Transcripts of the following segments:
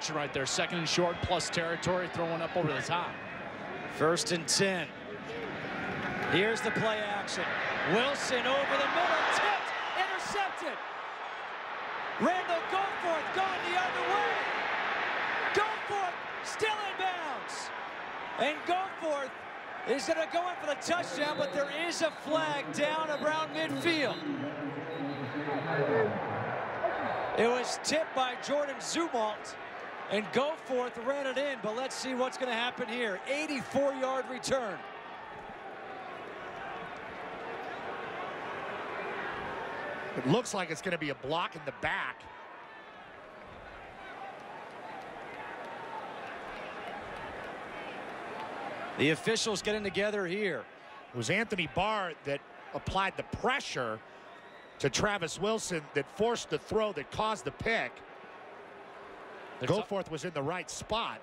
action right there. 2nd and short plus territory, throwing up over the top. 1st and 10. Here's the play action. Wilson over the middle, tipped, intercepted. Randall Goforth going the other way. Goforth still in bounds. And Goforth is going to go in for the touchdown, but there is a flag down around midfield. It was tipped by Jordan Zumalt, and Goforth ran it in, but let's see what's going to happen here. 84-yard return. It looks like it's going to be a block in the back. The officials getting together here. It was Anthony Barr that applied the pressure to Travis Wilson that forced the throw that caused the pick. Goforth was in the right spot.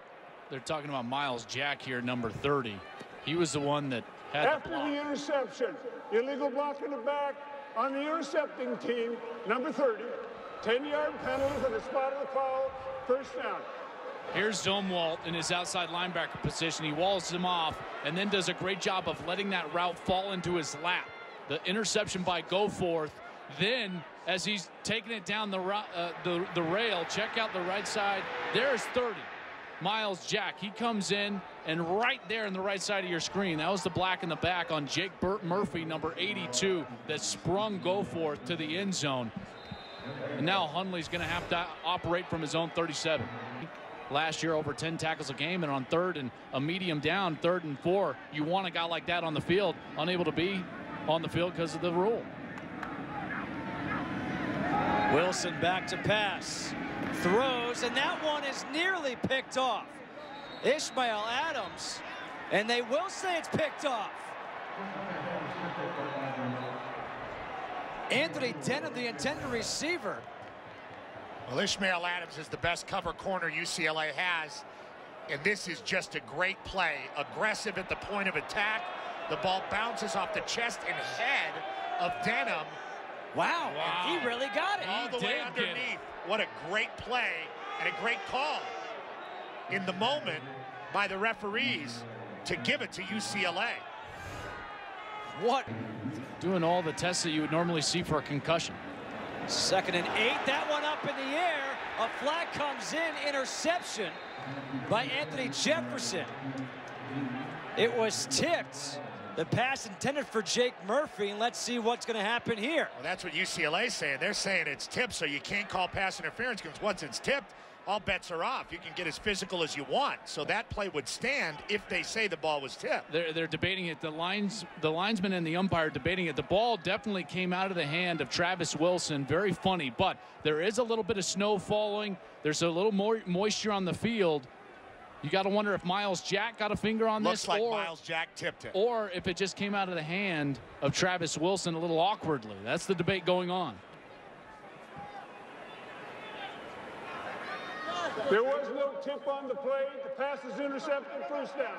They're talking about Miles Jack here, number 30. He was the one that had After the block. the interception, illegal block in the back on the intercepting team, number 30. 10-yard penalty for the spot of the foul, 1st down. Here's Zumwalt in his outside linebacker position. He walls him off and then does a great job of letting that route fall into his lap. The interception by Goforth. Then, as he's taking it down the rail, check out the right side. There's 30. Miles Jack. He comes in, and right there on the right side of your screen, that was the black in the back on Jake Murphy, number 82, that sprung Goforth to the end zone. And now Hundley's going to have to operate from his own 37. Last year, over 10 tackles a game, and on 3rd and a medium down, 3rd and 4, you want a guy like that on the field, unable to be on the field because of the rule. Wilson back to pass. Throws, and that one is nearly picked off. Ishmael Adams, and they will say it's picked off. Anthony Denham, the intended receiver. Well, Ishmael Adams is the best cover corner UCLA has, and this is just a great play. Aggressive at the point of attack. The ball bounces off the chest and head of Denham. Wow, he really got it. All the way underneath. What a great play and a great call in the moment by the referees to give it to UCLA. What? Doing all the tests that you would normally see for a concussion. 2nd and 8, that one up in the air. A flag comes in, interception by Anthony Jefferson. It was tipped. The pass intended for Jake Murphy, and let's see what's going to happen here. Well, that's what UCLA's saying. They're saying it's tipped, so you can't call pass interference, because once it's tipped, all bets are off. You can get as physical as you want. So that play would stand if they say the ball was tipped. They're debating it. The linesman and the umpire debating it. The ball definitely came out of the hand of Travis Wilson. Very funny, but there is a little bit of snow falling. There's a little more moisture on the field. You got to wonder if Miles Jack got a finger on Looks this, like Miles Jack tipped it, or if it just came out of the hand of Travis Wilson a little awkwardly. That's the debate going on. There was no tip on the play. The pass is intercepted, 1st down.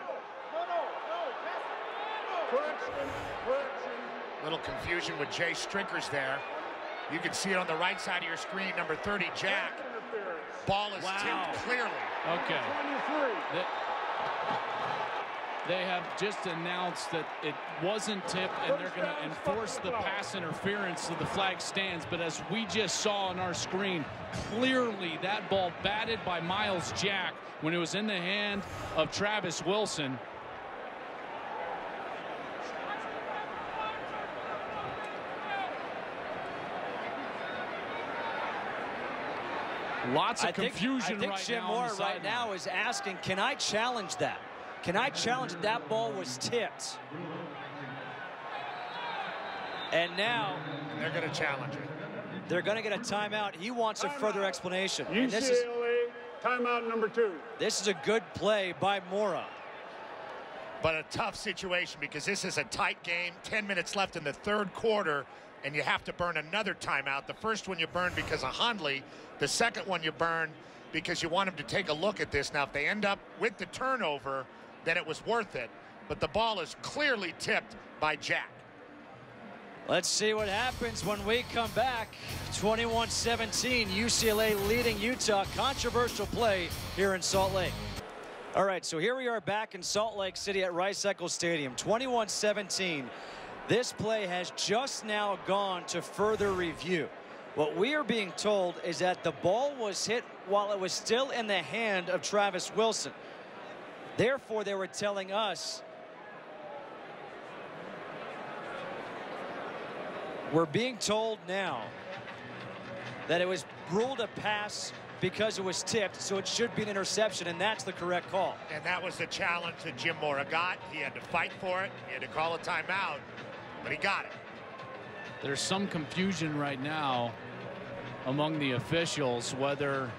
Correction. Little confusion with Jay Strickers there. You can see it on the right side of your screen, number 30, Jack. Ball is tipped clearly. Okay. They have just announced that it wasn't tipped, and they're going to enforce the pass interference, so the flag stands. But as we just saw on our screen, clearly that ball batted by Miles Jack when it was in the hand of Travis Wilson. Lots of confusion right now. I think Jim Moore right now is asking, can I challenge that? Can I challenge that ball was tipped? And now they're going to challenge it. They're going to get a timeout. He wants a further explanation. UCLA, And timeout number 2. This is a good play by Mora. But a tough situation, because this is a tight game. 10 minutes left in the 3rd quarter, and you have to burn another timeout. The first one you burn because of Hundley. The second one you burn because you want him to take a look at this. Now, if they end up with the turnover, then it was worth it. But the ball is clearly tipped by Jack. Let's see what happens when we come back. 21-17, UCLA leading Utah. Controversial play here in Salt Lake. All right, so here we are back in Salt Lake City at Rice-Eccles Stadium. 21-17. This play has just now gone to further review. What we are being told is that the ball was hit while it was still in the hand of Travis Wilson. Therefore, they were telling us we're being told now that it was ruled a pass because it was tipped, so it should be an interception, and that's the correct call. And that was the challenge that Jim Mora got. He had to fight for it. He had to call a timeout, but he got it. There's some confusion right now among the officials whether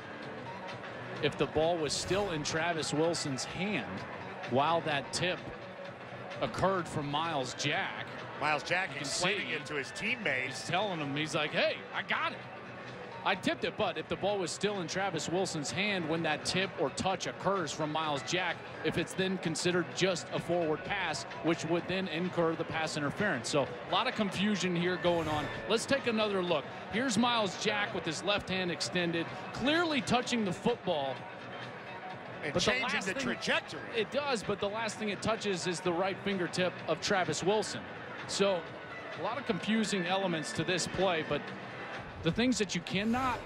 if the ball was still in Travis Wilson's hand while that tip occurred from Miles Jack. Miles Jack explaining it to his teammates. He's telling him, he's like, hey, I got it. I tipped it, but if the ball was still in Travis Wilson's hand when that tip or touch occurs from Miles Jack, if it's then considered just a forward pass, which would then incur the pass interference. So a lot of confusion here going on. Let's take another look. Here's Miles Jack with his left hand extended, clearly touching the football. And but changing the trajectory. It does, but the last thing it touches is the right fingertip of Travis Wilson. So a lot of confusing elements to this play, but the things that you cannot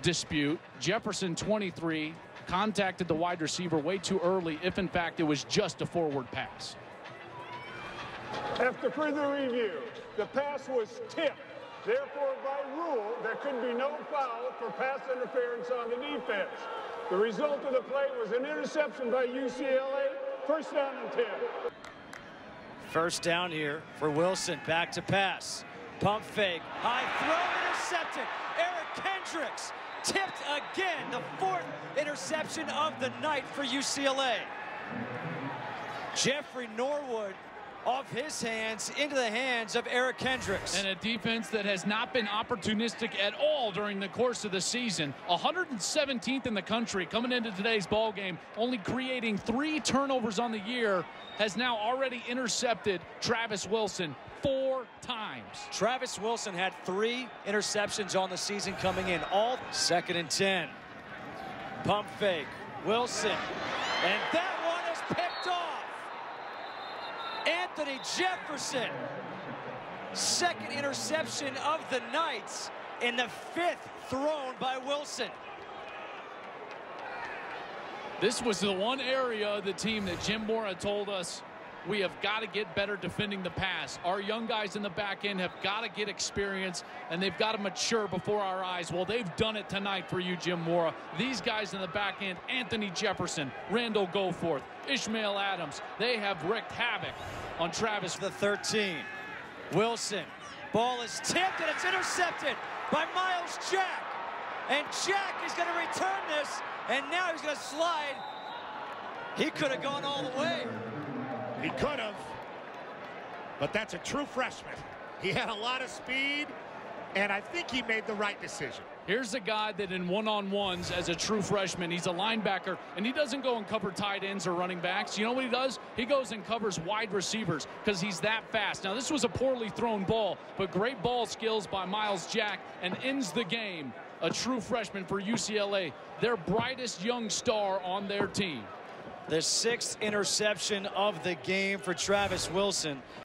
dispute, Jefferson, 23, contacted the wide receiver way too early if, in fact, it was just a forward pass. After further review, the pass was tipped. Therefore, by rule, there could be no foul for pass interference on the defense. The result of the play was an interception by UCLA. First down and 10. First down here for Wilson. Back to pass. Pump fake. High throw intercepted. Eric Kendricks tipped again. The fourth interception of the night for UCLA. Jeffrey Norwood off his hands into the hands of Eric Kendricks. And a defense that has not been opportunistic at all during the course of the season. 117th in the country coming into today's ball game, only creating 3 turnovers on the year, has now already intercepted Travis Wilson 4 times. Travis Wilson had 3 interceptions on the season coming in. All 2nd and 10. Pump fake. Wilson. And that one is picked off. Anthony Jefferson. 2nd interception of the night, and the 5th thrown by Wilson. This was the one area of the team that Jim Mora told us we have got to get better defending the pass. Our young guys in the back end have got to get experience, and they've got to mature before our eyes. Well, they've done it tonight for you, Jim Mora. These guys in the back end, Anthony Jefferson, Randall Goforth, Ishmael Adams, they have wreaked havoc on Travis. The 13. Wilson. Ball is tipped, and it's intercepted by Miles Jack. And Jack is going to return this, and now he's going to slide. He could have gone all the way. He could have, but that's a true freshman. He had a lot of speed, and I think he made the right decision. Here's a guy that in one-on-ones as a true freshman, he's a linebacker, and he doesn't go and cover tight ends or running backs. You know what he does? He goes and covers wide receivers because he's that fast. Now, this was a poorly thrown ball, but great ball skills by Miles Jack, and ends the game. A true freshman for UCLA, their brightest young star on their team. The 6th interception of the game for Travis Wilson.